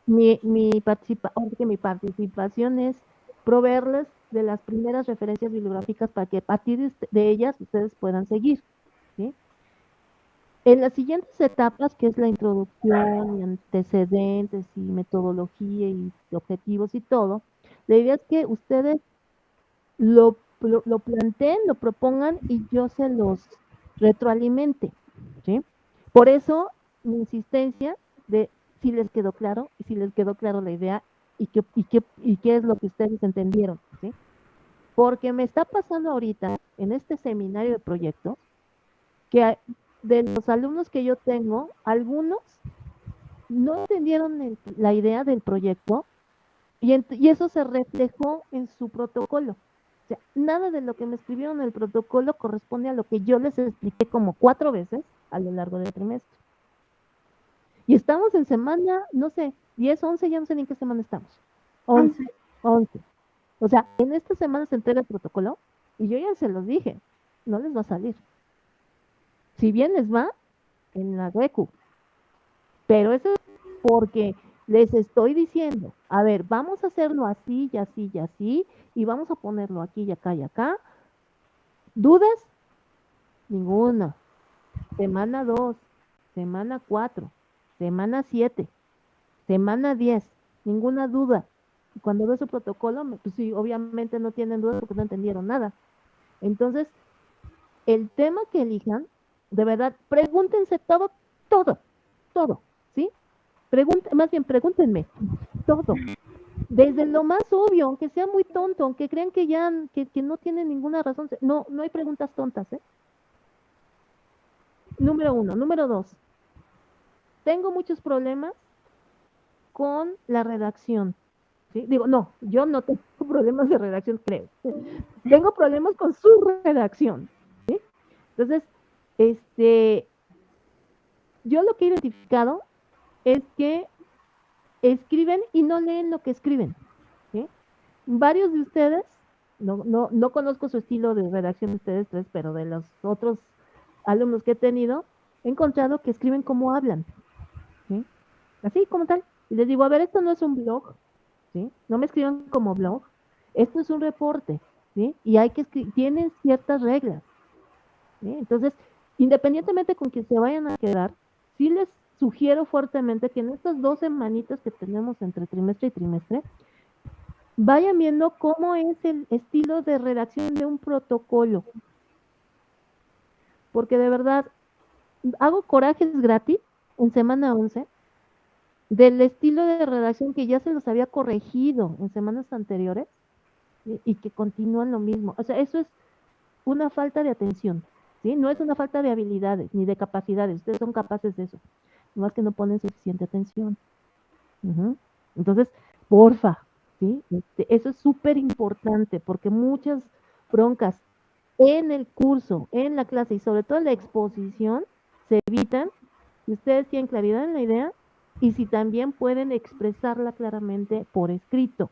mi participación es proveerles de las primeras referencias bibliográficas para que a partir de ellas ustedes puedan seguir, ¿sí? En las siguientes etapas, que es la introducción y antecedentes y metodología y objetivos y todo, la idea es que ustedes lo planteen, lo propongan y yo se los retroalimente, ¿sí? Por eso mi insistencia de si les quedó claro y si les quedó claro la idea y qué es lo que ustedes entendieron, ¿sí? Porque me está pasando ahorita en este seminario de proyectos que de los alumnos que yo tengo, algunos no entendieron la idea del proyecto y eso se reflejó en su protocolo. O sea, nada de lo que me escribieron en el protocolo corresponde a lo que yo les expliqué como 4 veces a lo largo del trimestre. Y estamos en semana, no sé, 10, 11, ya no sé ni en qué semana estamos. 11. O sea, en esta semana se entrega el protocolo y yo ya se los dije, no les va a salir. Si bien les va, en la RECU. Pero eso es porque les estoy diciendo, a ver, vamos a hacerlo así y así y así, y vamos a ponerlo aquí y acá y acá. ¿Dudas? Ninguna. Semana 2, semana 4, semana 7, semana 10, ninguna duda. Y cuando veo su protocolo, pues sí, obviamente no tienen dudas porque no entendieron nada. Entonces, el tema que elijan, de verdad, pregúntense todo, ¿sí? más bien pregúntenme todo. Desde lo más obvio, aunque sea muy tonto, aunque crean que ya que no tiene ninguna razón, no hay preguntas tontas, ¿eh? Número 1. Número 2. Tengo muchos problemas con la redacción. ¿Sí? Digo, no, yo no tengo problemas de redacción, creo. Tengo problemas con su redacción. ¿Sí? Entonces, yo lo que he identificado es que escriben y no leen lo que escriben. ¿Sí? Varios de ustedes, no conozco su estilo de redacción de ustedes tres, pero de los otros alumnos que he tenido, he encontrado que escriben como hablan. ¿Sí? Así como tal. Y les digo, a ver, esto no es un blog, ¿sí? No me escriban como blog, esto es un reporte, ¿sí? Y hay que tienen ciertas reglas, ¿sí? Entonces, independientemente con que se vayan a quedar, sí les sugiero fuertemente que en estas 2 semanitas que tenemos entre trimestre y trimestre, vayan viendo cómo es el estilo de redacción de un protocolo. Porque de verdad, hago corajes gratis en semana 11 del estilo de redacción que ya se los había corregido en semanas anteriores y que continúan lo mismo. O sea, eso es una falta de atención, ¿sí? No es una falta de habilidades ni de capacidades. Ustedes son capaces de eso, más que no ponen suficiente atención. Entonces, porfa, ¿sí? Eso es súper importante porque muchas broncas en el curso, en la clase y sobre todo en la exposición se evitan si ustedes tienen claridad en la idea y si también pueden expresarla claramente por escrito.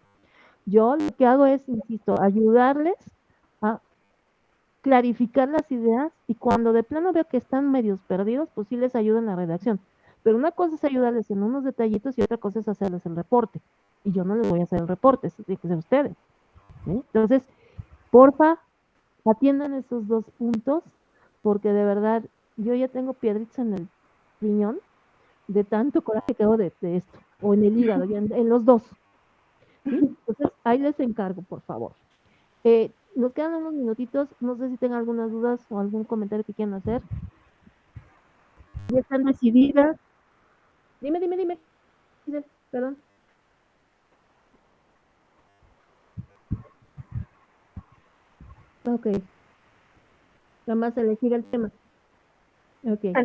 Yo lo que hago es, insisto, ayudarles a clarificar las ideas y cuando de plano veo que están medios perdidos, pues sí les ayudo en la redacción. Pero una cosa es ayudarles en unos detallitos y otra cosa es hacerles el reporte. Y yo no les voy a hacer el reporte, eso tiene que ser ustedes. ¿Sí? Entonces, porfa, atiendan esos 2 puntos, porque de verdad, yo ya tengo piedritas en el riñón de tanto coraje que hago de esto, o en el hígado, ya en los 2. ¿Sí? Entonces, ahí les encargo, por favor. Nos quedan unos minutitos, no sé si tengan algunas dudas o algún comentario que quieran hacer. Ya están decididas. Dime. Perdón. Ok. Nada más elegir el tema. Ok.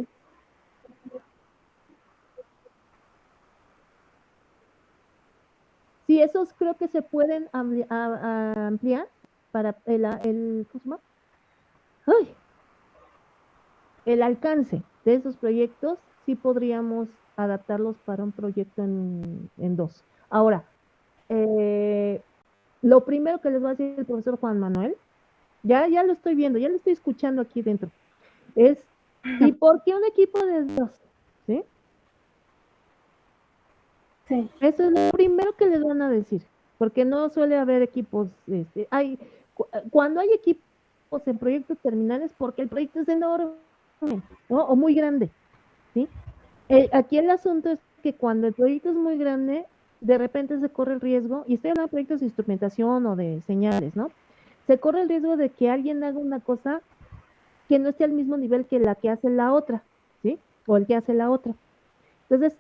Sí, esos creo que se pueden ampliar para ¿cómo se llama? ¡Ay! El alcance de esos proyectos, sí podríamos adaptarlos para un proyecto en 2. Ahora, lo primero que les va a decir el profesor Juan Manuel, ya lo estoy viendo, ya lo estoy escuchando aquí dentro, es, ¿y por qué un equipo de 2? ¿Sí? Sí. Eso es lo primero que les van a decir, porque no suele haber equipos, cuando hay equipos en proyectos terminales, porque el proyecto es enorme, ¿no? O muy grande, ¿sí? Aquí el asunto es que cuando el proyecto es muy grande, de repente se corre el riesgo, y estoy hablando de proyectos de instrumentación o de señales, ¿no? Se corre el riesgo de que alguien haga una cosa que no esté al mismo nivel que la que hace la otra, ¿sí? O el que hace la otra. Entonces,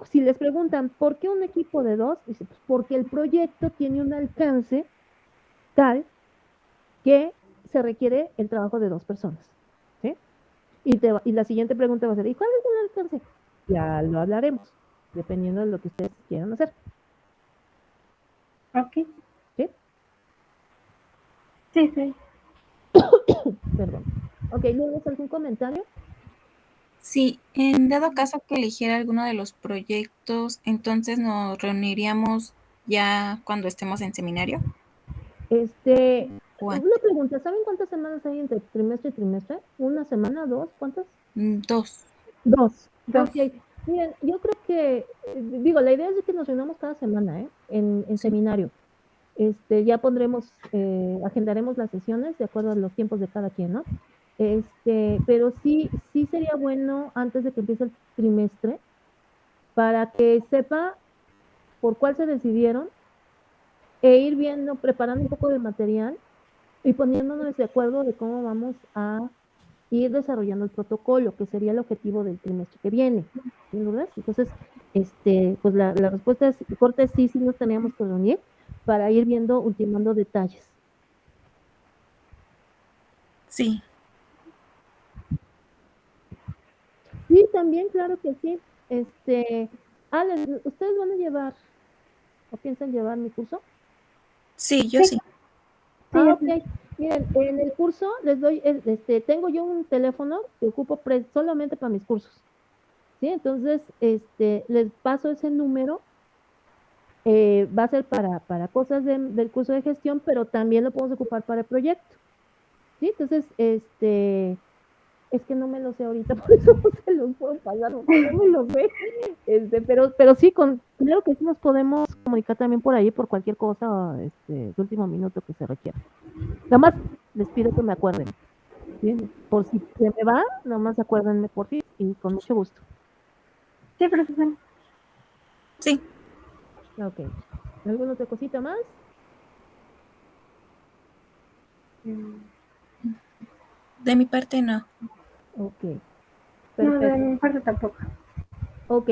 si les preguntan, ¿por qué un equipo de 2? Dice, pues porque el proyecto tiene un alcance tal que se requiere el trabajo de 2 personas, ¿sí? Y la siguiente pregunta va a ser, ¿y cuál es el alcance? Ya lo hablaremos, dependiendo de lo que ustedes quieran hacer. Ok. ¿Sí? Sí. Perdón. Ok, ¿tienes algún comentario? Sí, en dado caso que eligiera alguno de los proyectos, entonces nos reuniríamos ya cuando estemos en seminario. Una pregunta, ¿saben cuántas semanas hay entre trimestre y trimestre? ¿Una semana, 2? ¿Cuántas? 2. 2. Ok. Miren, yo creo que, la idea es que nos reunamos cada semana, en seminario. Ya pondremos, agendaremos las sesiones de acuerdo a los tiempos de cada quien, ¿no? Pero sí sería bueno antes de que empiece el trimestre, para que sepa por cuál se decidieron, e ir viendo, preparando un poco de material y poniéndonos de acuerdo de cómo vamos a ir desarrollando el protocolo, que sería el objetivo del trimestre que viene, ¿sí, Lourdes? Entonces, pues la respuesta es corta, sí nos teníamos que reunir para ir viendo, ultimando detalles. Sí. Sí, también, claro que sí. ¿Ustedes van a llevar o piensan llevar mi curso? Sí, yo sí. Sí, ok. Miren, en el curso les doy, tengo yo un teléfono que ocupo solamente para mis cursos. ¿Sí? Entonces, les paso ese número. Va a ser para cosas del curso de gestión, pero también lo podemos ocupar para el proyecto. ¿Sí? Entonces, es que no me lo sé ahorita, por eso no se los puedo pasar, porque no me lo sé. Pero sí, creo que sí nos podemos comunicar también por ahí, por cualquier cosa, de último minuto que se requiera. Nada más les pido que me acuerden. ¿Sí? Por si se me va, nada más acuérdenme por ti y con mucho gusto. Sí, profesor. Sí. Ok. ¿Alguna otra cosita más? De mi parte no. Ok. No, Perfecto. de mi parte tampoco. Ok,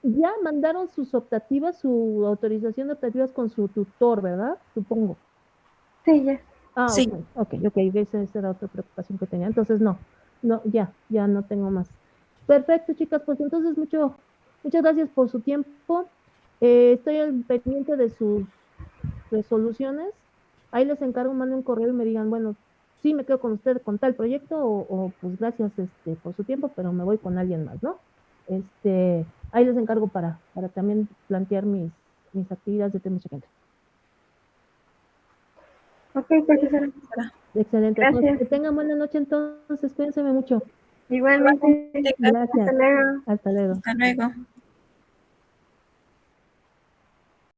ya mandaron sus optativas, su autorización de optativas con su tutor, ¿verdad? Supongo. Sí, ya. Sí. Ok, esa era otra preocupación que tenía. Entonces, no, ya no tengo más. Perfecto, chicas, pues entonces muchas gracias por su tiempo. Estoy al pendiente de sus resoluciones. Ahí les encargo, manden un correo y me digan, bueno, sí me quedo con usted con tal proyecto o pues gracias por su tiempo, pero me voy con alguien más, ¿no? Ahí les encargo para también plantear mis actividades de tema chequente. Ok, profesora. Excelente. Gracias. Pues, que tengan buena noche entonces, cuídense mucho. Igualmente. Gracias. Hasta luego. Hasta luego. Hasta luego.